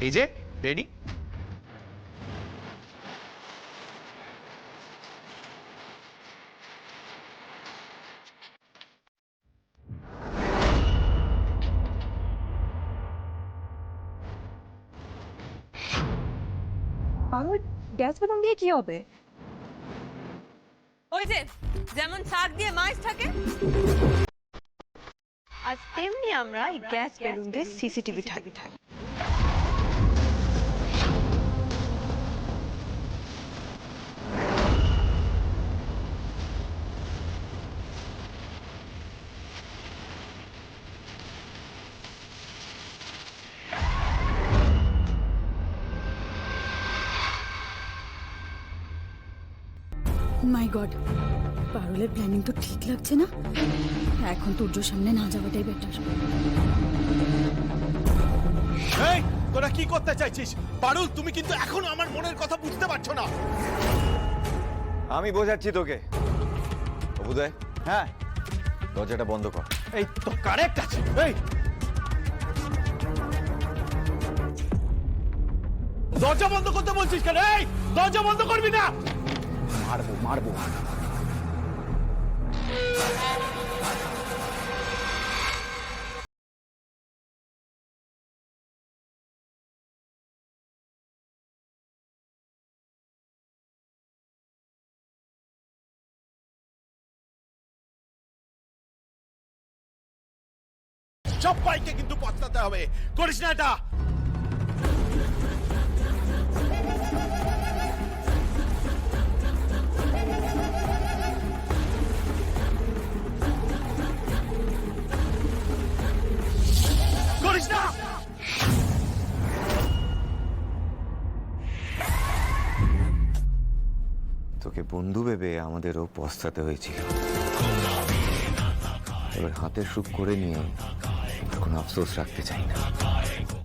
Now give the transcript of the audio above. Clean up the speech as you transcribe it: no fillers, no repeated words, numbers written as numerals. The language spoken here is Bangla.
এই যে রেডি। আমার গ্যাস বেতন দিয়ে কি হবে? ওই যে যেমন শাক দিয়ে মাছ থাকে, আর তেমনি আমরা এই গ্যাস বেলুন দিয়ে সিসিটিভি থাকি। মাই গড, পারুলের প্ল্যানিং তো ঠিক লাগছে না। এখন তুর্যর সামনে না যাওয়াটাই বেটার। এই তোরা কি করতে চাইছিস? পারুল, তুমি কিন্তু এখনো আমার মনের কথা বুঝতে পারছো না। আমি বোঝাচ্ছি তোকে। অবুদয়, হ্যাঁ, দরজাটা বন্ধ কর। এই তো কারেক্ট আছে। এই দরজা বন্ধ করতে বলছিস কেন? এই দরজা বন্ধ করবি না। মারবো মারবো। সবাইকে কিন্তু পস্তাতে হবে। করিস না এটা। করিস না। তোকে বন্ধু ভেবে আমাদেরও পস্তাতে হয়েছিল। এবার হাতের সুখ করে নিয়ে কোনো আফসোস রাখতে চাই না।